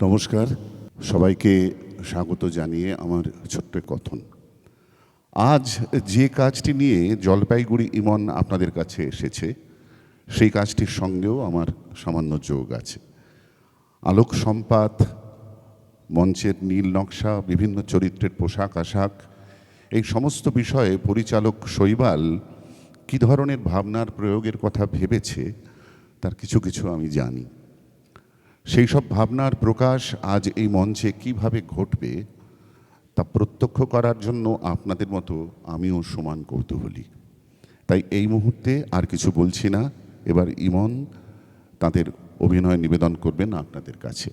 নমস্কার, সবাইকে স্বাগত জানিয়ে আমার ছোট্ট কথন। আজ যে কাজটি নিয়ে জলপাইগুড়ি ইমন আপনাদের কাছে এসেছে, সেই কাজটির সঙ্গেও আমার সামান্য যোগ আছে। আলোক সম্পাত, মঞ্চের নীল নকশা, বিভিন্ন চরিত্রের পোশাক আশাক, এই সমস্ত বিষয়ে পরিচালক শৈবাল কী ধরনের ভাবনার প্রয়োগের কথা ভেবেছে তার কিছু কিছু আমি জানি। সেই সব ভাবনার প্রকাশ আজ এই মঞ্চে কিভাবে ঘটবে তা প্রত্যক্ষ করার জন্য আপনাদের মতো আমিও সমান কৌতূহলী। তাই এই মুহূর্তে আর কিছু বলছি না, এবার ইমন তাদের অভিনয় নিবেদন করবেন আপনাদের কাছে।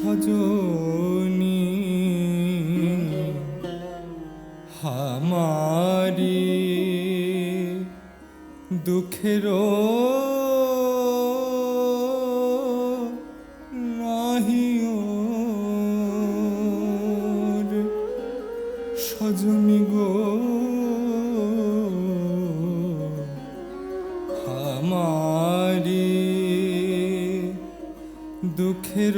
সজনী হামারি দুঃখের নাহিও সজনী গো হামারি দুঃখের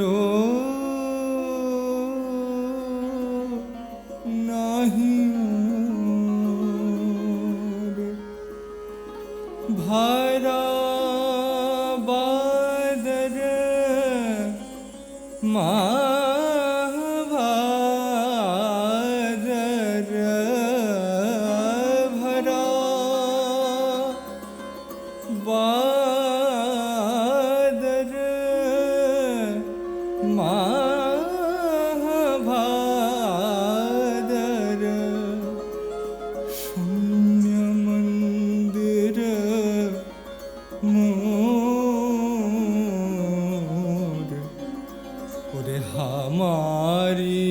ভারা বাদর মাভাদর ভরা বাদর মাভাদর শূন্য মন্দির মোর ওরে হামারি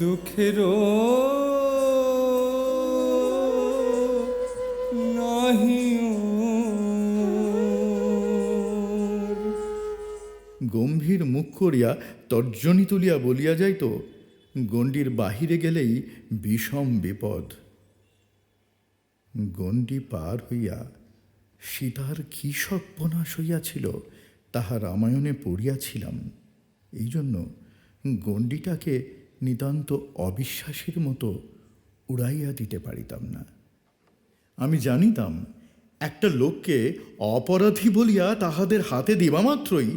দুঃখের গম্ভীর মুখ করিয়া তর্জনী তুলিয়া বলিয়া যাইত, গণ্ডির বাহিরে গেলেই বিষম বিপদ। গণ্ডি পার হইয়া সীতার কী সর্বনাশ হইয়াছিল তাহা রামায়ণে পড়িয়াছিলাম। এই জন্য গণ্ডিটাকে নিতান্ত অবিশ্বাসীর মতো উড়াইয়া দিতে পারিতাম না। আমি জানিতাম একটা লোককে অপরাধী বলিয়া তাহাদের হাতে দিবা মাত্রই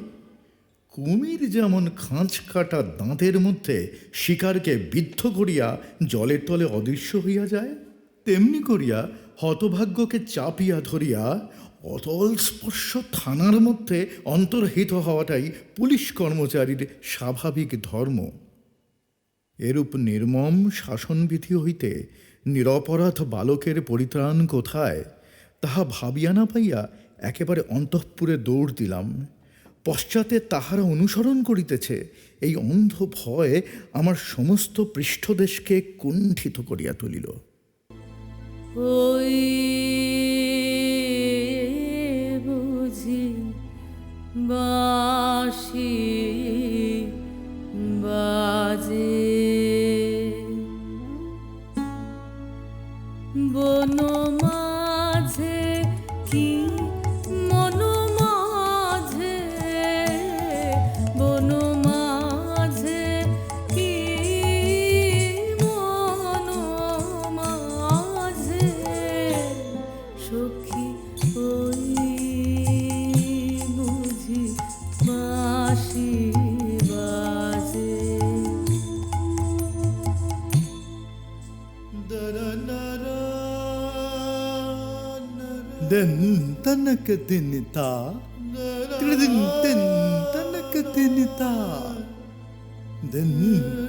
কুমির যেমন খাঁচ কাটা দাঁতের মধ্যে শিকারকে বিদ্ধ করিয়া জলের তলে অদৃশ্য হইয়া যায়, তেমনি করিয়া হতভাগ্যকে চাপিয়া ধরিয়া অতল স্পর্শ থানার মধ্যে অন্তর্হিত হওয়াটাই পুলিশ কর্মচারীর স্বাভাবিক ধর্ম। এরূপ নির্মম শাসনবিধি হইতে নিরপরাধ বালকের পরিত্রাণ কোথায় তাহা ভাবিয়া না পাইয়া একেবারে অন্তঃপুরে দৌড় দিলাম। পশ্চাতে তাহারা অনুসরণ করিতেছে, এই অন্ধ ভয় আমার সমস্ত পৃষ্ঠদেশকে কুণ্ঠিত করিয়া তুলিল। ওই বুঝি বাঁশি বাজে বন মাঝে কি মন মাঝে বন মাঝে কি মন মাঝে সখী ওই বুঝি বাঁশি বাজে Den tanak dinita, tridin tin tanak dinita, den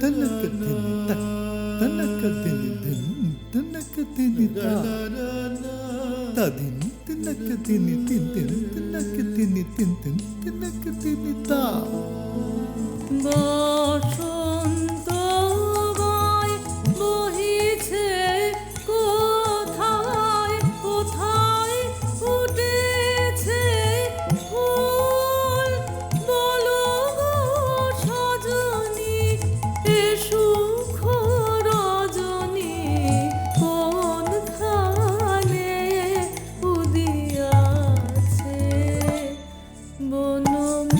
tanak dinita, tanak din tanak dinita, tadin tanak dinitin tanak dinitin tanak dinita. বসন্ত গায় বহিছে কোথায় কোথায় ফুটেছে ফুল বলো গো সজনী এ সুখ রজনী কোনখানে উদিয়াছে বন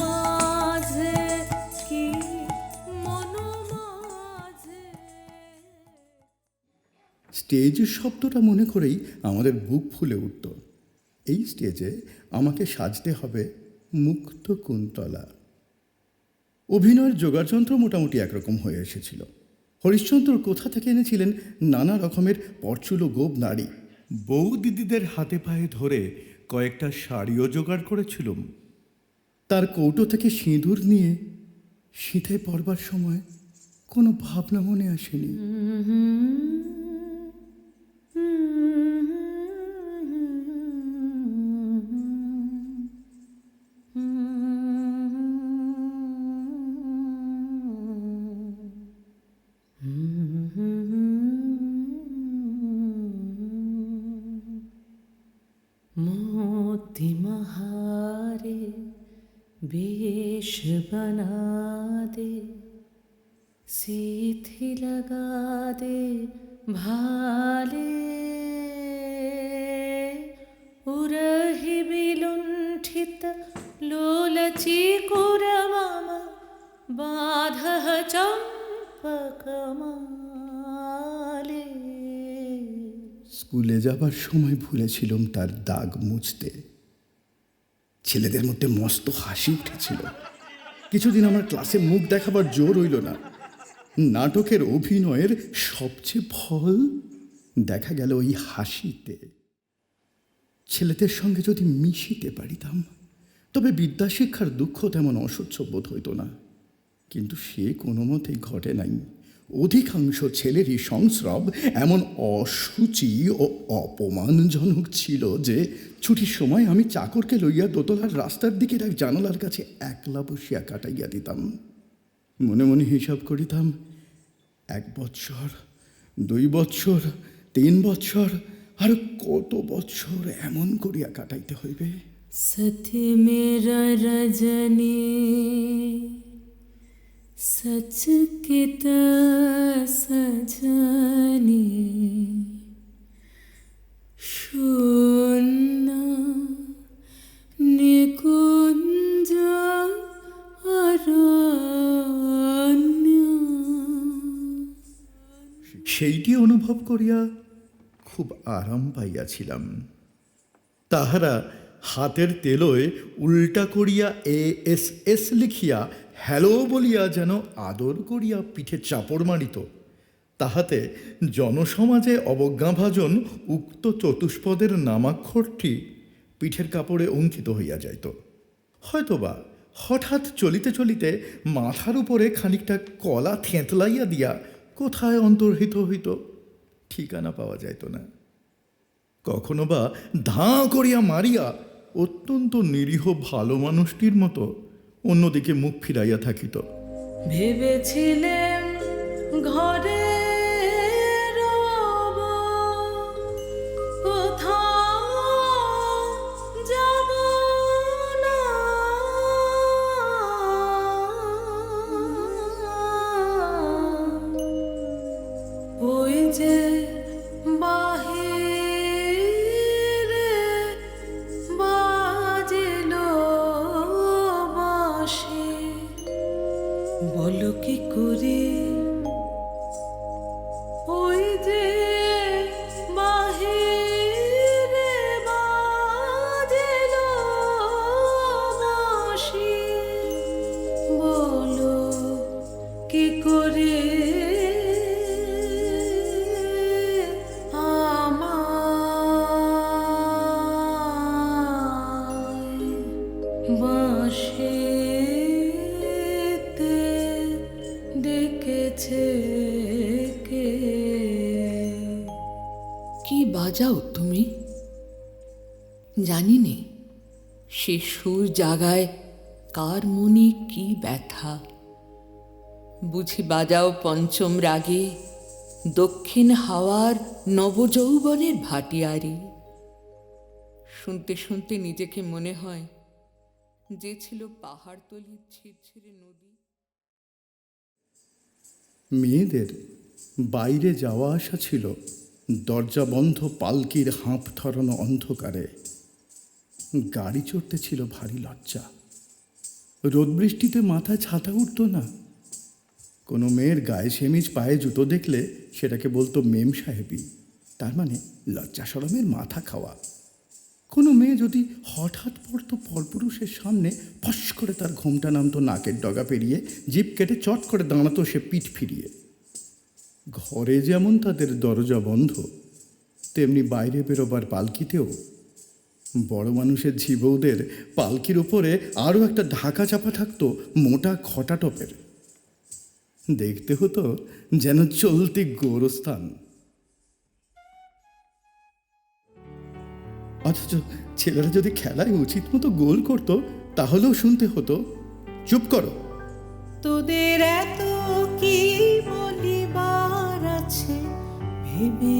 মাঝে কি মন মাঝে। স্টেজের শব্দটা মনে করেই আমাদের বুক ফুলে উঠত। এই স্টেজে আমাকে সাজতে হবে মুক্ত কুন্তলা। অভিনয়ের যোগাযন্ত্র মোটামুটি একরকম হয়ে এসেছিল। হরিশ্চন্দ্র কোথা থেকে এনেছিলেন নানা রকমের পরচুলো গোপ নারী। বউ দিদিদের হাতে পায়ে ধরে কয়েকটা শাড়িও জোগাড় করেছিলুম। তার কৌটো থেকে সিঁদুর নিয়ে শীতে পড়বার সময় কোনো ভাবনা মনে আসেনি। मोती महारे वेश बना दे सीधी लगा दे भाले उरहि विलुण्ठित लोलची कुरमम बाधः चम्पकमाले। স্কুলে যাবার সময় ভুলেছিলাম তার দাগ মুছতে। ছেলেদের মধ্যে মস্ত হাসি উঠেছিল। কিছুদিন আমার ক্লাসে মুখ দেখাবার জোর হইল না। নাটকের অভিনয়ের সবচেয়ে ফল দেখা গেল ওই হাসিতে। ছেলেদের সঙ্গে যদি মিশিতে পারিতাম তবে বিদ্যাশিক্ষার দুঃখ তেমন অসহ্য বোধ হইত না। কিন্তু সে কোনো মতেই ঘটে নাই। অধিকাংশ ছেলেরই সংস্রব এমন অসুচি ও অপমানজনক ছিল যে ছুটির সময় আমি চাকরকে লইয়া দোতলার রাস্তার দিকের এক জানালার কাছে একলা বসিয়া কাটাইয়া দিতাম। মনে মনে হিসাব করিতাম, 1 বৎসর, 2 বৎসর, 3 বৎসর, আর কত বৎসর এমন করিয়া কাটাইতে হইবে। सत्य मेरा रजनी सच कित सजनी शून्य निकुंज अरण्य। সেইটি অনুভব করিয়া খুব আরাম পাইয়াছিলাম। তাহারা হাতের তেলোয় উল্টা করিয়া ASS লিখিয়া হ্যালো বলিয়া যেন আদর করিয়া পিঠে চাপড় মারিত। তাহাতে জনসমাজে অবজ্ঞাভাজন উক্ত চতুষ্পদের নামাক্ষরটি পিঠের কাপড়ে অঙ্কিত হইয়া যাইত। হয়তোবা হঠাৎ চলিতে চলিতে মাথার উপরে খানিকটা কলা থেঁতলাইয়া দিয়া কোথায় অন্তর্হিত হইত, ঠিকানা পাওয়া যাইত না। কখনো বা ধাঁ করিয়া মারিয়া অত্যন্ত নিরীহ ভালো মানুষটির মতো অন্যদিকে মুখ ফিরাইয়া থাকিত। ভেবেছিলেন ঘরে রব, কোথাও যাব না। ওই যে বাহিরে বাজলো বাঁশি, বলো কি করে? ওই যে বাহিরে বাজলো বাঁশি, বলো কি করে আমায় বাঁশিতে ডেকেছে কে? কি বাজাও তুমি? জানি নে সে সুর জাগায় কার মনে কি ব্যথা। বুঝি বাজাও পঞ্চম রাগে দক্ষিণ হাওয়ার নবযৌবনের ভাটিয়ারি। শুনতে শুনতে নিজেকে মনে হয় যে ছিল পাহাড়তলির ঝিরঝিরে নদী। মেয়েদের বাইরে যাওয়া আসা ছিল দরজা বন্ধ পালকির হাঁপ ধরানো অন্ধকারে। গাড়ি চড়তে ছিল ভারী লজ্জা। রোদ বৃষ্টিতে মাথায় ছাতা উঠত না। কোনো মেয়ের গায়ে সেমিজ পায়ে জুতো দেখলে সেটাকে বলতো মেম সাহেবি, তার মানে লজ্জা শরমের মাথা খাওয়া। কোনো মেয়ে যদি হঠাৎ পড়তো পরপুরুষের সামনে, ফস করে তার ঘোমটা নামতো নাকের ডগা পেরিয়ে, জিভ কেটে চট করে দাঁড়াতো সে পিঠ ফিরিয়ে। ঘরে যেমন তাদের দরজা বন্ধ, তেমনি বাইরে বেরোবার পালকিতেও বড় মানুষের ঝিবৌদের পালকির উপরে আরও একটা ঢাকা চাপা থাকতো মোটা খটা টপের। দেখতে হতো যেন চলতি গোরস্থান। অথচ ছেলেরা যদি খেলায় উচিত মতো গোল করতো তাহলেও শুনতে হতো, চুপ করো। তোদের এত কি বলিবার আছে ভেবে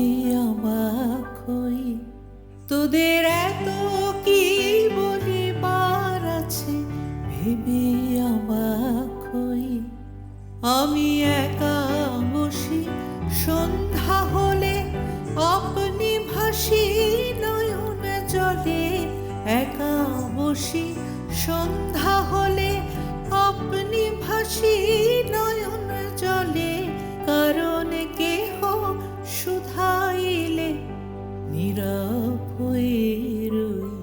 অবাক হই। তোদের এত কি বলিবার আছে ভেবে অবাক হই। আমি একা বসি সন্ধ্যা হলে আপনি ভাসি নয়ন জলে। একা বসি সন্ধ্যা হলে আপনি ভাসি নয়ন জলে। কারণ কেহ শুধাইলে নীরব হয়ে রই।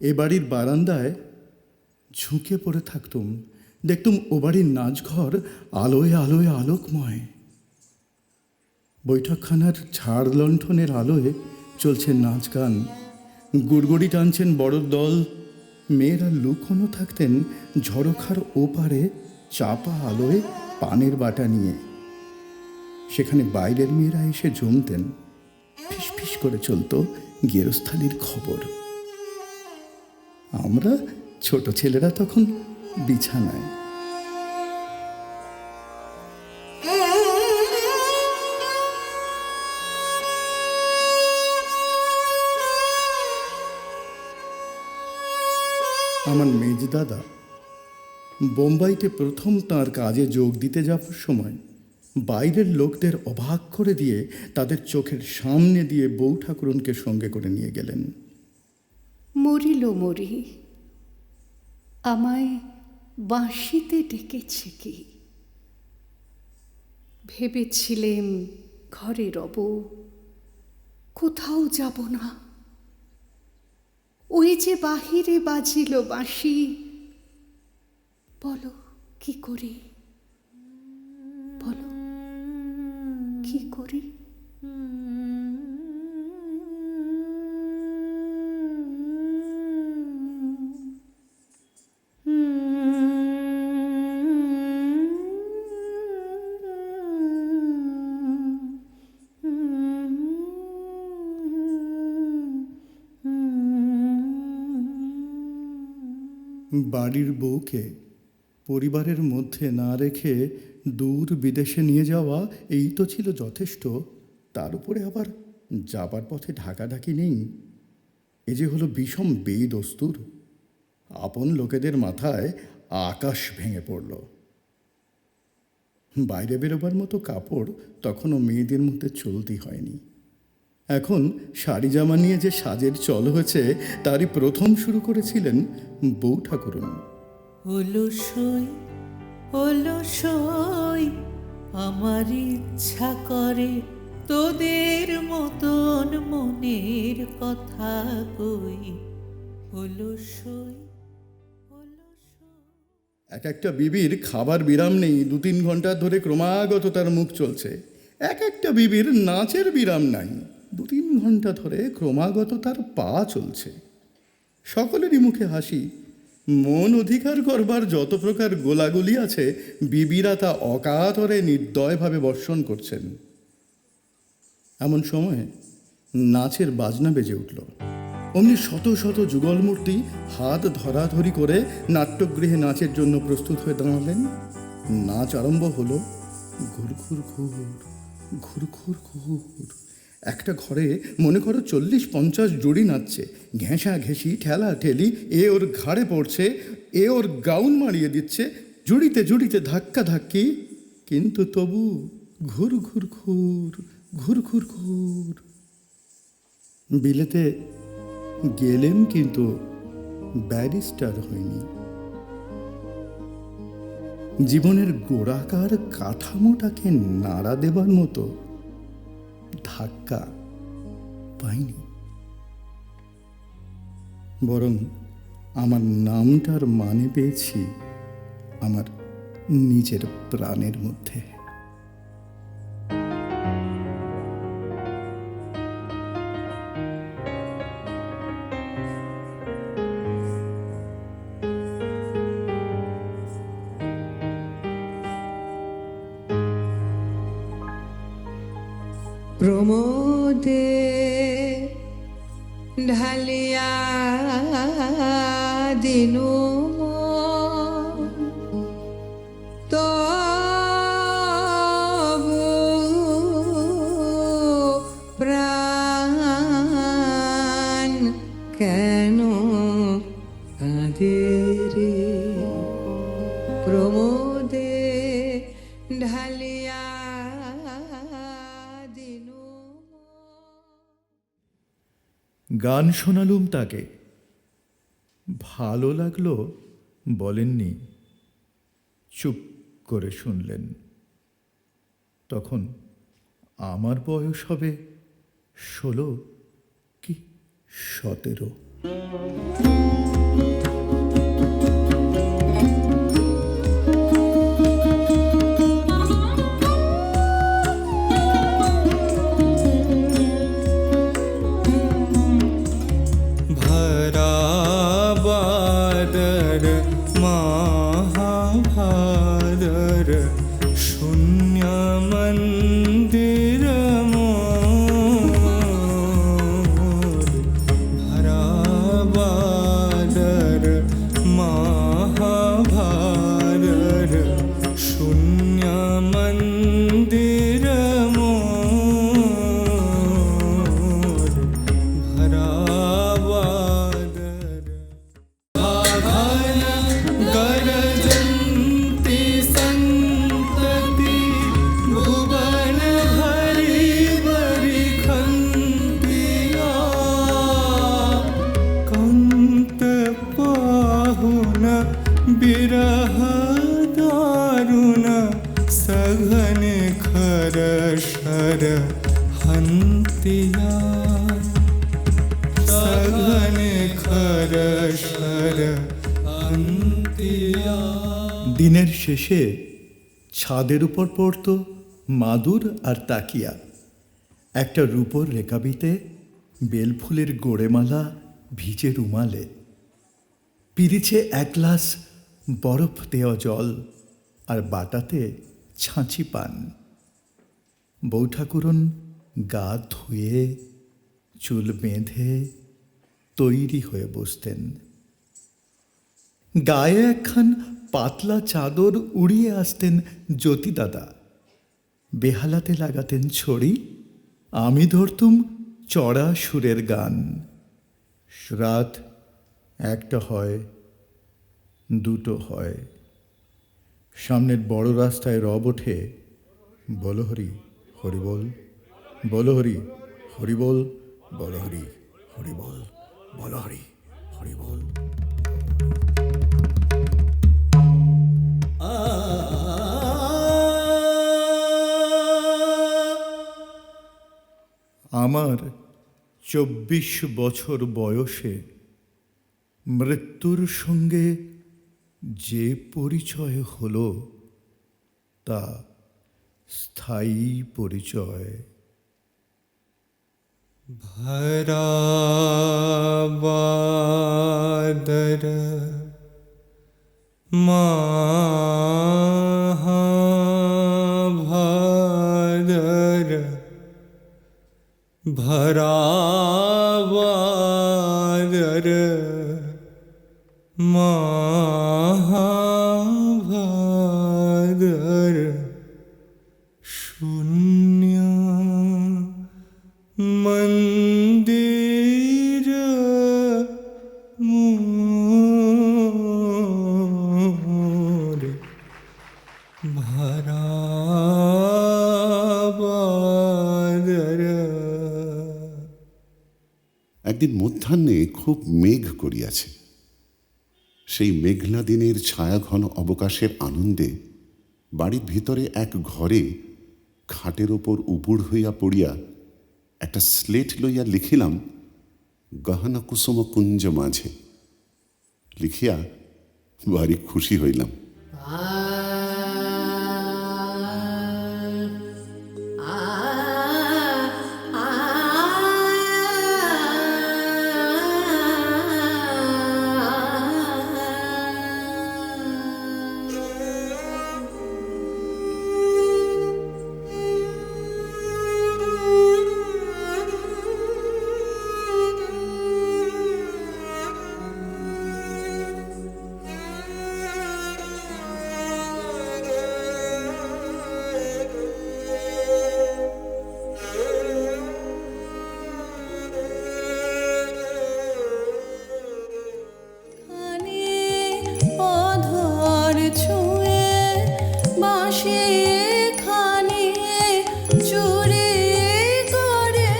এ বাড়ির বারান্দায় ঝুঁকে পড়ে থাকতুম, দেখতুম ও বাড়ির নাচঘর আলোয় আলোয় আলোকময়। বৈঠকখানার ঝাড় লণ্ঠনের আলোয় চলছে নাচ গান, গুড়গুড়ি টানছেন বড় দল। মেয়েরা লুকোনো থাকতেন ঝড়খার ওপারে চাপা আলোয় পানের বাটা নিয়ে। সেখানে বাইরের মেয়েরা এসে জমতেন। ফিস ফিস করে চলতো গেরস্থালির খবর। আমরা ছোট ছেলেরা তখন বিছানায়। আমার মেজদাদা বোম্বাইতে প্রথম তার কাজে যোগ দিতে যাবার সময় বাইরের লোকদের অবাক করে দিয়ে তাদের চোখের সামনে দিয়ে বউ ঠাকুরনকে সঙ্গে করে নিয়ে গেলেন। মরিল মরি, আমায় বাঁশিতে ডেকেছে কি? ভেবেছিলেম ঘরে রব, কোথাও যাব না। ওই যে বাহিরে বাজিল বাঁশি, বলো কি করি, বলো কি করি? বাড়ির বউকে পরিবারের মধ্যে না রেখে দূর বিদেশে নিয়ে যাওয়া এই তো ছিল যথেষ্ট, তার উপরে আবার যাবার পথে ঢাকাঢাকি নেই। এ যে হলো বিষম বেদস্তুর। আপন লোকেদের মাথায় আকাশ ভেঙে পড়ল। বাইরে বেরোবার মতো কাপড় তখনও মেয়েদের মধ্যে চলতি হয়নি। এখন শাড়ি জামা নিয়ে যে সাজের চল হয়েছে তারই প্রথম শুরু করেছিলেন বউ ঠাকুরন। অলসই আমার ইচ্ছা করে তোদের মতন মনের কথা কই। অলসই এক একটা বিবির খাবার বিরাম নেই, 2-3 ঘন্টা ধরে ক্রমাগত তার মুখ চলছে। এক একটা বিবির নাচের বিরাম নাই, 2-3 ঘন্টা ধরে ক্রমাগত তার পা চলছে। সকলেরই মুখে হাসি। মন অধিকার করবার যত প্রকার গোলাগুলি আছে বিবিরা তা অকাতরে নির্দয়ভাবে বর্ষণ করছেন। এমন সময় নাচের বাজনা বেজে উঠল। অমনি শত শত যুগলমূর্তি হাত ধরাধরি করে নাট্যগৃহে নাচের জন্য প্রস্তুত হয়ে দাঁড়ালেন। নাচ আরম্ভ হলো। ঘুরঘুর ঘুর, ঘুরঘুর ঘুর। একটা ঘরে মনে করো 40-50 জুড়ি নাচছে। ঘেঁষা ঘেঁষি, ঠেলা ঠেলি, এ ওর ঘাড়ে পড়ছে, এ ওর গাউন মারিয়ে দিচ্ছে, জুড়িতে জুড়িতে ধাক্কা ধাক্কি, কিন্তু তবু ঘুর ঘুর ঘুর, ঘুর ঘুর ঘুর। বিলেতে গেলেন কিন্তু ব্যারিস্টার হয়নি। জীবনের গোড়াকার কাঠামোটাকে নাড়া দেবার মতো ধাক্কা পাইনি। বরং আমার নামটার মানে পেয়েছি আমার নিজের প্রাণের মধ্যে। প্রমোদে ঢালিয়া দিনু তবু প্রাণ কেন কাঁদে রে? প্রমোদে ঢালিয়া গান শোনালুম তাকে, ভালো লাগলো বলেননি, চুপ করে শুনলেন। তখন আমার বয়স হবে 16 কি 17। भराबादर महाभादर शून्य मंदिर मोर। भराबादर महाभादर शून्य मंदिर मोर। भराबादर गरजन्ति सन्तति भुवन हरि बरिखन्तिया। कन्त पाहुन बिरह दारुण सघन खर शर हन्तिया। सघन खर शर हन्तिया। দিনের শেষে ছাদের উপর পড়ত মাদুর আর তাকিয়া। একটা রূপোর রেকাবিতে বেলফুলের গোড়েমালা ভিজে রুমালে, পিরিচে 1 গ্লাস বরফ দেওয়া জল আর বাটাতে ছাঁচি পান। বউ ঠাকুরন গা ধুয়ে চুল বেঁধে তৈরি হয়ে বসতেন। গায়ে একখান পাতলা চাদর উড়িয়ে আসতেন জ্যোতিদাদা, বেহালাতে লাগাতেন ছড়ি, আমি ধরতুম চড়া সুরের গান। রাত একটা হয়, দুটো হয়, সামনের বড় রাস্তায় রব ওঠে, বলো হরি হরিবোল, বলো হরি হরিবোল, বলো হরি হরিবোল, বলো হরি হরিবোল। আমার 24 বছর বয়সে মৃত্যুর সঙ্গে যে পরিচয় হলো তা স্থায়ী পরিচয়। भराबादर महाभादर भराबादर महाभादर शून्य मंदिर मोर भराबादर। একদিন মধ্যাহ্নে খুব মেঘ করিয়াছে। সেই মেঘলা দিনের ছায়াঘন অবকাশের আনন্দে বাড়ির ভিতরে এক ঘরে খাটের ওপর উপুড় হইয়া পড়িয়া একটা স্লেট লইয়া লিখিলাম, গহনা কুসুম কুঞ্জ মাঝে। লিখিয়া ভারী খুশি হইলাম। অধর ছুঁয়ে বাঁশি খানি চুরি করে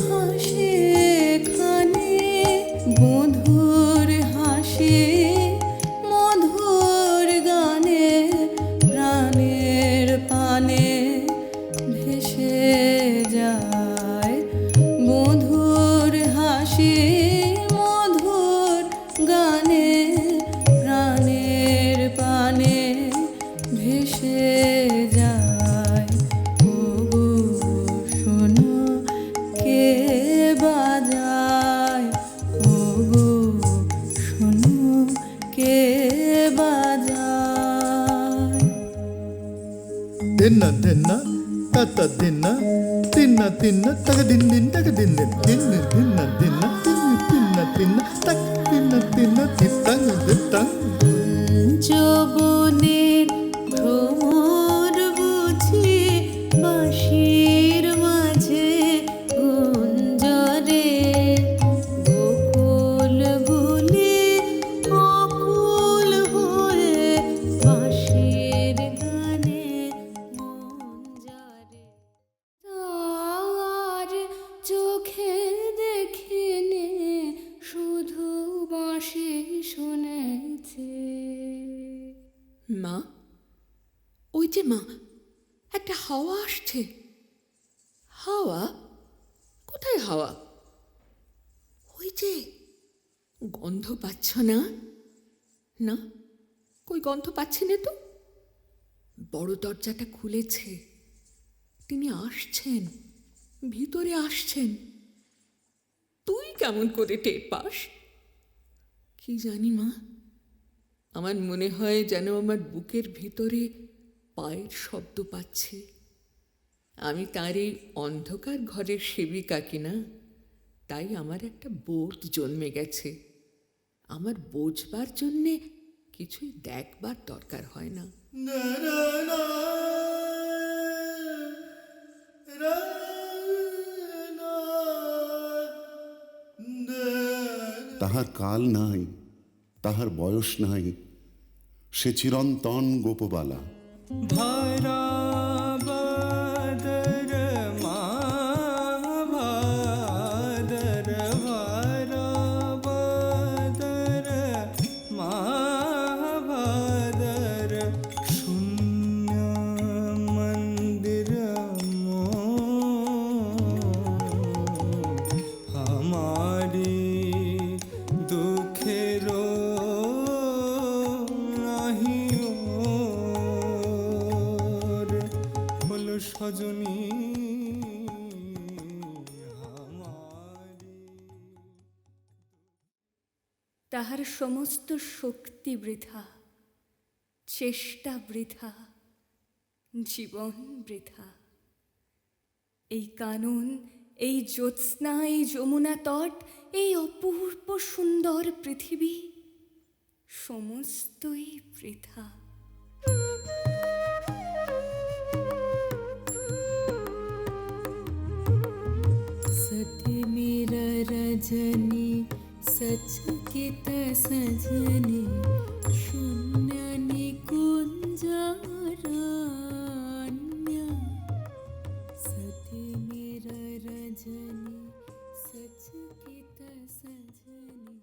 হাসি খানি মধুর হাসি মধুর গানে প্রাণের পানে ভেসে যায় মধুর হাসি মধুর গানে প্রাণের পানে ভেসে যায়। ওগো শোনো কে বাজায়, ওগো শোনো কে বাজায়। দিন্না দিন্না তাতা দিন্না তিন্না তিন্না তাকা দিন দিন তাকা দিন দিন দিন্না দিন্না দিন্না তিন্না তিন্না তাক তিন্না তিন্না তিত্তাং দিত্তাং। যৌবনের ভ্রমর বুঝি বাঁশির মাঝে গুঞ্জরে গোকুল গুলি অকুল হয়ে বাঁশির গানে গুঞ্জরে। তার চোখে দেখিনি শুধু বাঁশি শুনেছে। মা, ওই যে মা, একটা হাওয়া আসছে। হাওয়া? কোথায় হাওয়া? ওই যে, গন্ধ পাচ্ছ না? না, কই গন্ধ পাচ্ছি না তো। বড় দরজাটা খুলেছে, তিনি আসছেন, ভিতরে আসছেন। তুই কেমন করে টের পাস? কি জানি মা, আমার মনে হয় যেন আমার বুকের ভিতরে পায়ের শব্দ পাচ্ছি। আমি তার এই অন্ধকার ঘরের সেবিকা কিনা, তাই আমার একটা বোধ জন্মে গেছে। আমার বোঝবার জন্যে কিছুই দেখবার দরকার হয় না। তাহার কাল নাই, তাহার বয়স নাই, সে চিরন্তন গোপবালা। ভরা বাদর মা ভাদর, ভরা বাদর মা ভাদর, শূন্য মন্দির हमारी दुखेरो নাহি ওর, বলো সজনী তাহার সমস্ত শক্তি বৃথা, চেষ্টা বৃথা, জীবন বৃথা। এই কানন, এই জ্যোৎস্না, এই যমুনা তট, এই অপূর্ব সুন্দর পৃথিবী সমস্তই বৃথা। सती मेरा रजनी सचकित सजनी शून्य निकुंजरण्य सती मेरा रजनी सचकित सजनी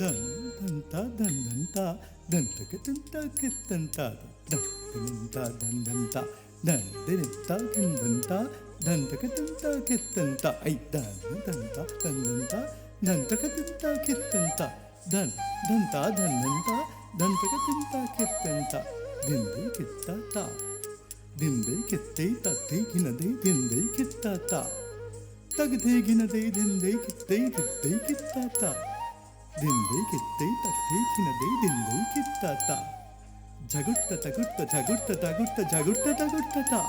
दन दंता दन दंता दंतक दंता कितंता दंता दन दंता दन दंता किन दंता दंतक दंता कितंता ऐ दन दंता दन दंता दंतक दंता कितंता दन दंता दन दंता दंतक दंता कितंता दिंदे कित्ता दिंदे कित्ते तत्ते गिनदे दिंदे कित्ता तगदे गिनदे दिंदे कित्ते कित्ता दिंदे कित्ते तत्ते गिनदे दिंदे कित्ता जगुट्टा तगुट्टा जगुट्टा तगुट्टा जगुट्टा तगुट्टा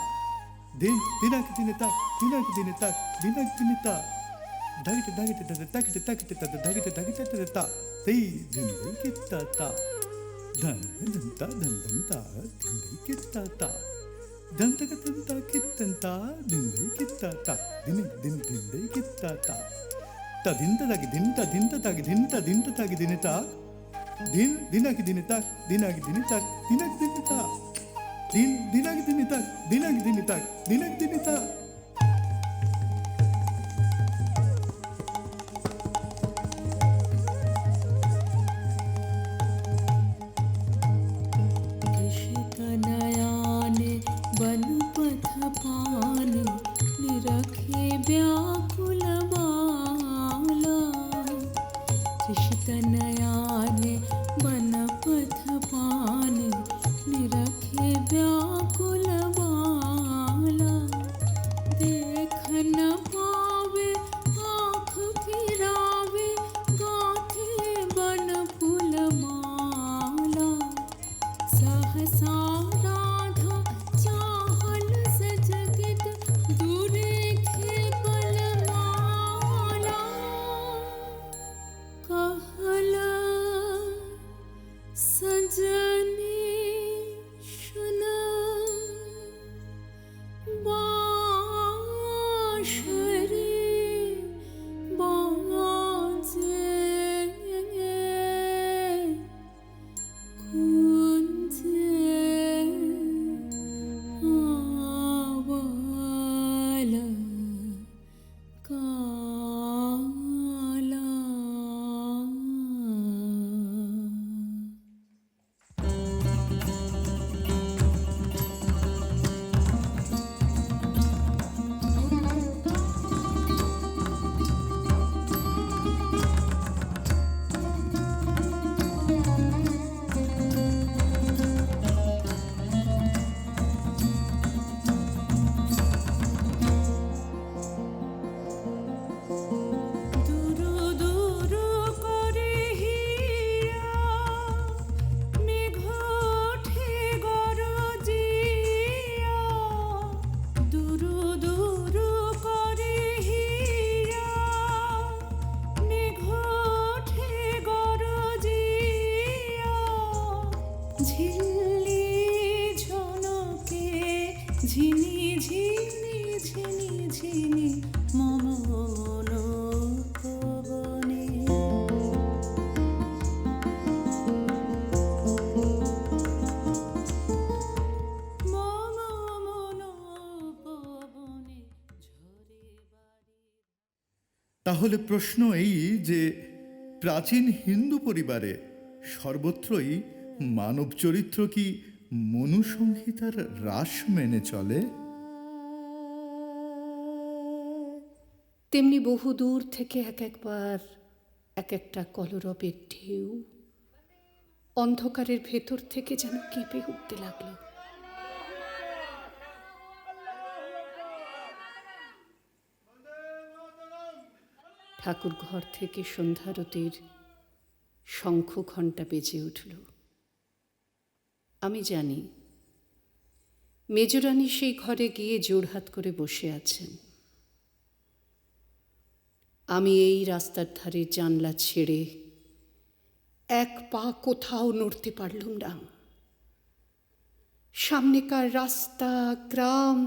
दिन दिनक दिन तक दिनक दिन तक दिनक दिन तक दगट दगट दगट दगट दगट दगट दगट ते दिंदे कित्ता धन दंता दंता दिंदे कित्ता दंतक दंता कित्ता दिंदे कित्ता दिन दिन दिंदे कित्ता तदिंत तग दिंता दिंता तग दिंता दिंता तग दिनता दिन दिनक दिन तक दिनक दिन तक दिनक दिन तक दिन दिनक दिन तक दिनक दिन तक दिनक दिन तक कृष्णनयाने बनपथ पाने निरखे व्याकुल बाला कृष्णनयाने बनपथ पाने निरखे व्याकुल बाला ঝিনি ঝিনি ঝিনি ঝিনি মম মনোপবনে। মম মনোপবনে ঝরে বাড়ি। তাহলে প্রশ্ন এই যে প্রাচীন হিন্দু পরিবারে সর্বত্রই মানব চরিত্র কি মনুসংহিতার রাস মেনে চলে? তেমনি বহু দূর থেকে এক একবার এক একটা কলরবের ঢেউ অন্ধকারের ভেতর থেকে যেন কেঁপে উঠতে লাগলো। ঠাকুর ঘর থেকে সন্ধ্যারতির শঙ্খ ঘণ্টা বেজে উঠল। আমি জানি মেজরানী সেই ঘরে গিয়ে জোড়হাত করে বসে আছেন। আমি এই রাস্তার ধারে জানলা ছেড়ে এক পা কোথাও নড়তে পারলুম না। সামনেকার রাস্তা, গ্রাম,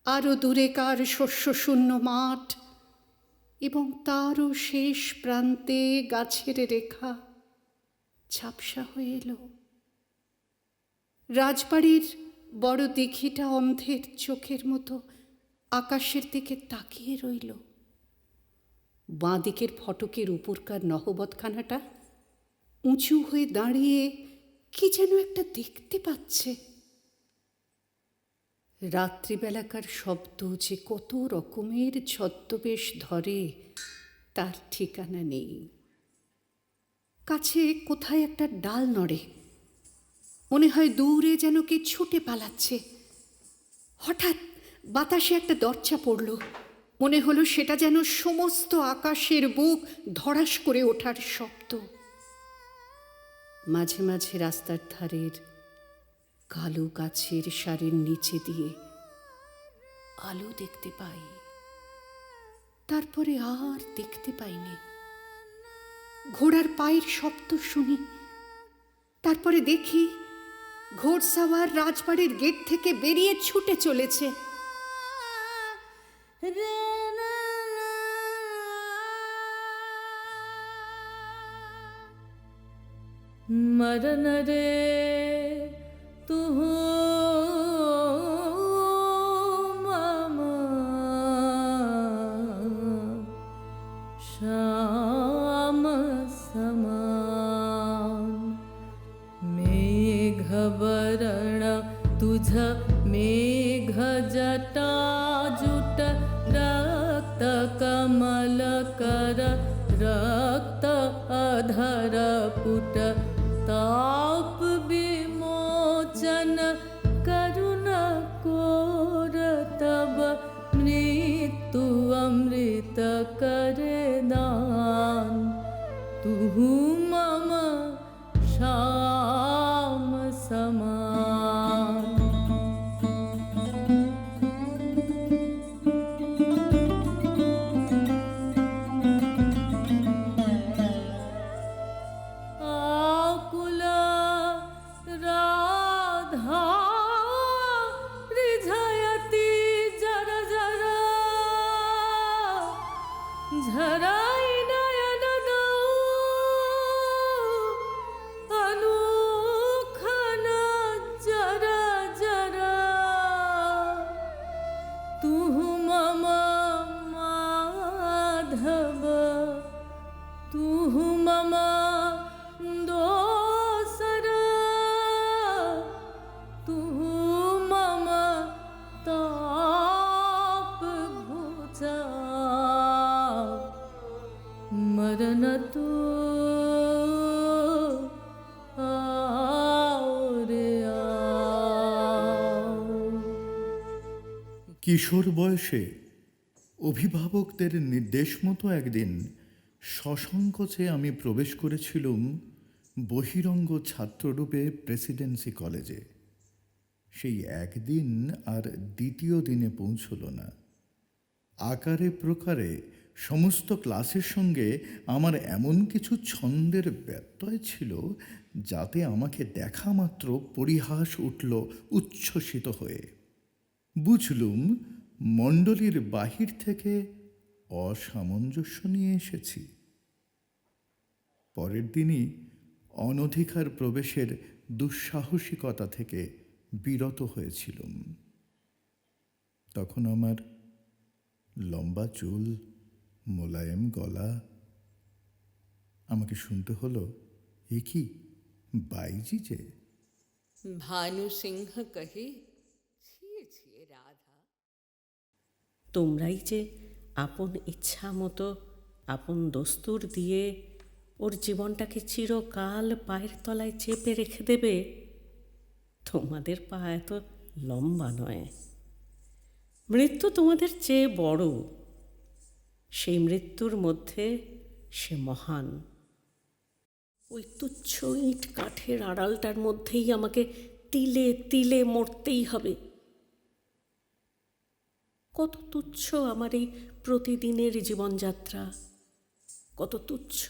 আরো দূরেকার শস্যশূন্য মাঠ এবং তারও শেষ প্রান্তে গাছের রেখা ঝাপসা হয়ে এলো। রাজবাড়ির বড় দিঘিটা অন্ধের চোখের মতো আকাশের দিকে তাকিয়ে রইল। বাঁ দিকের ফটকের উপরকার নহবতখানাটা উঁচু হয়ে দাঁড়িয়ে কি যেন একটা দেখতে পাচ্ছে। রাত্রিবেলাকার শব্দ যে কত রকমের ছদ্মবেশ ধরে তার ঠিকানা নেই। কাছে কোথায় একটা ডাল নড়ে, মনে হয় দূরে যেন কে ছুটে পালাচ্ছে। হঠাৎ বাতাসে একটা দরজা পড়ল, মনে হলো সেটা যেন সমস্ত আকাশের বুক ধড়াস করে ওঠার শব্দ। মাঝে মাঝে রাস্তার ধারের কালো গাছের সারির নিচে দিয়ে আলো দেখতে পাই, তারপরে আর দেখতে পাইনি। ঘোড়ার পায়ের শব্দ শুনি, তারপরে দেখি ঘোড়সাওয়ার রাজবাড়ির গেট থেকে বেরিয়ে ছুটে চলেছে। मरन रे तू मम श्याम समान। मेघ वरण तुझ मेघ जटा जुट रक्त कमल कर रक्त अधर पुट ताप विमोचन करुण कोर तब मृत्यु अमृत करे दान। तू मम श्याम समान। झराई नयन अनुखन जरा जरा। तू मम माधव तू मम दोसर। तू मम ताप घुचा मरन तू आओ रे आओ। কিশোর বয়সে অভিভাবকদের নির্দেশ মতো একদিন সসংকোচে আমি প্রবেশ করেছিলুম বহিরঙ্গ ছাত্ররূপে প্রেসিডেন্সি কলেজে। সেই একদিন আর দ্বিতীয় দিনে পৌঁছল না। আকারে প্রকারে সমস্ত ক্লাসের সঙ্গে আমার এমন কিছু ছন্দের ব্যত্যয় ছিল যাতে আমাকে দেখা মাত্র পরিহাস উঠল উচ্ছ্বসিত হয়ে। বুঝলুম মণ্ডলীর বাহির থেকে অসামঞ্জস্য নিয়ে এসেছি। পরের দিনই অনধিকার প্রবেশের দুঃসাহসিকতা থেকে বিরত হয়েছিলুম। তখন আমার লম্বা চুল, মোলায়েম গলা। আমাকে শুনতে হলো, এ কি বাইজি যে? ভানু সিংহ কহে, ছিয়ে ছিয়ে রাধা। তোমরাই যে আপন ইচ্ছা মতো আপন দস্তুর দিয়ে ওর জীবনটাকে চিরকাল পায়ের তলায় চেপে রেখে দেবে, তোমাদের পা এত লম্বা নয়। মৃত্যু তোমাদের চেয়ে বড়, সেই মৃত্যুর মধ্যে সে মহান। ওই তুচ্ছ ইট কাঠের আড়ালটার মধ্যেই আমাকে তিলে তিলে মরতেই হবে। কত তুচ্ছ আমার এই প্রতিদিনের জীবনযাত্রা, কত তুচ্ছ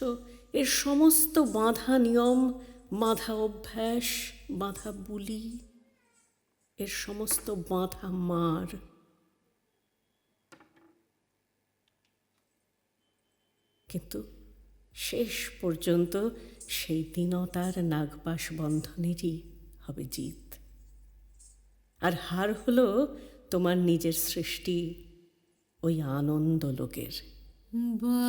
এর সমস্ত বাঁধা নিয়ম, বাঁধা অভ্যাস, বাঁধা বুলি, এর সমস্ত বাঁধা মার। কিন্তু শেষ পর্যন্ত সেই দীনতার নাগপাশ বন্ধনেরই হবে জিত। আর হার হলো তোমার নিজের সৃষ্টি, ওই আনন্দ লোকের। বাজাও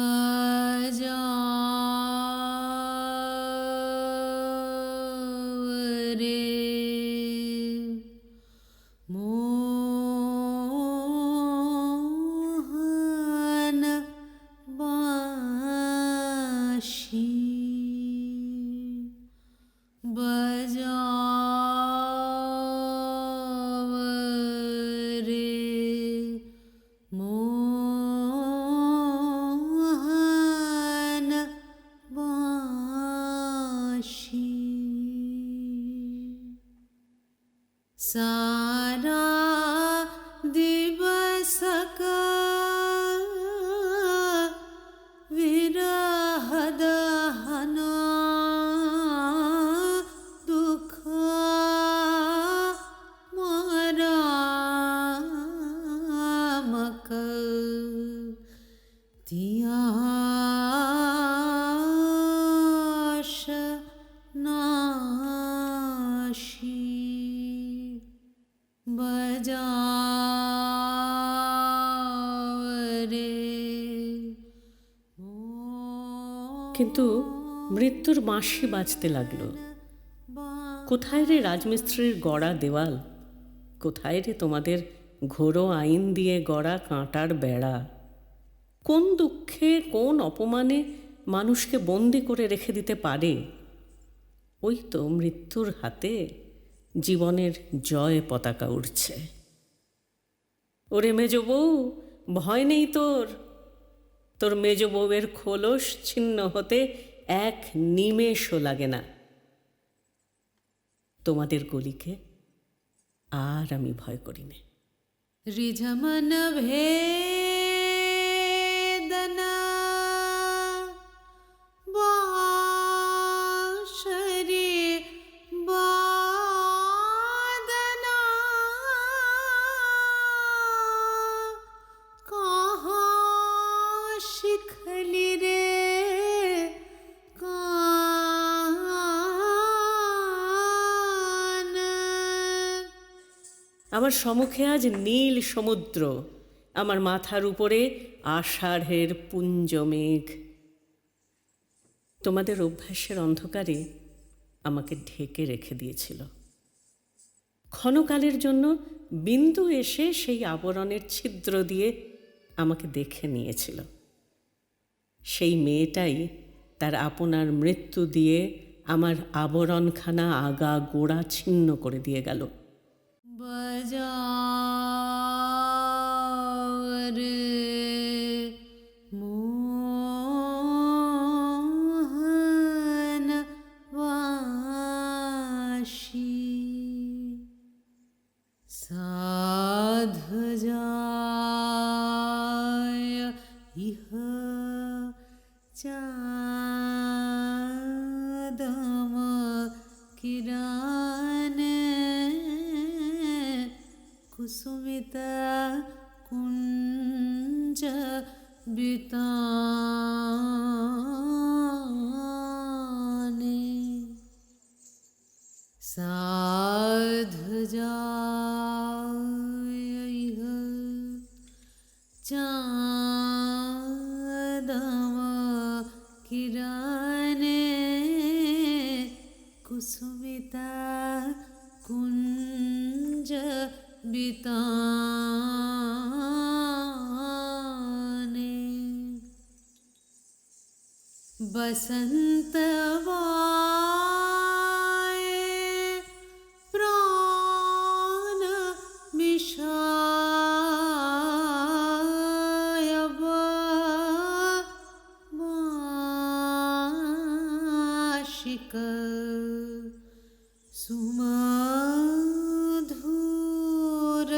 রে মোহন বাঁশি, বাজাও রে মোহন বাঁশি। सारा दिवस का विरह दहना दुख मरामक त्याश नाशी। কিন্তু মৃত্যুর বাঁশি বাজতে লাগলো। কোথায় রে রাজমিস্ত্রির গড়া দেওয়াল? কোথায় রে তোমাদের ঘোরো আইন দিয়ে গড়া কাঁটার বেড়া? কোন দুঃখে, কোন অপমানে মানুষকে বন্দি করে রেখে দিতে পারে? ওই তো মৃত্যুর হাতে জীবনের জয় পতাকা উড়ছে। ওরে মেজ বউ, ভয় নেই তোর। তোর মেজ বউয়ের খোলস ছিন্ন হতে এক নিমেষও লাগে না। তোমাদের গলিকে আর আমি ভয় করি না। रिझमन भेदना बांसुरी बादना कहाँ शिखली रे कान। আমার সম্মুখে আজ নীল সমুদ্র, আমার মাথার উপরে আষাঢ়ের পুঞ্জ মেঘ। তোমাদের অভ্যাসের অন্ধকারে আমাকে ঢেকে রেখে দিয়েছিল। ক্ষণকালের জন্য বিন্দু এসে সেই আবরণের ছিদ্র দিয়ে আমাকে দেখে নিয়েছিল। সেই মেয়েটাই তার আপনার মৃত্যু দিয়ে আমার আবরণখানা আগা গোড়া ছিন্ন করে দিয়ে গেল। बजाओ रे मोहन बाँशी, साध जाय इह कुसुमिता कुञ्ज बिताने साधु जायह चाँदम किराने कुसुमिता कुञ्ज बिताने बसंत वाए प्राण मिशायब माशिक सुमधुर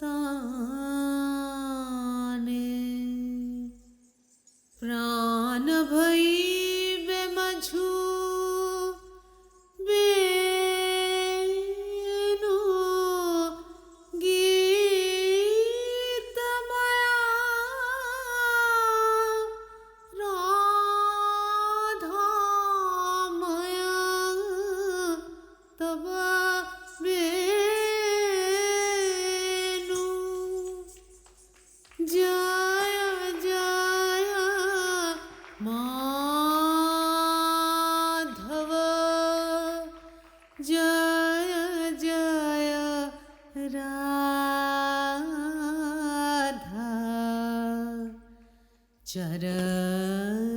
ताने प्राण भई बेमझू बेनु गीतमया राधामया तब बेनु जय जय माधव जय जय राधा चरण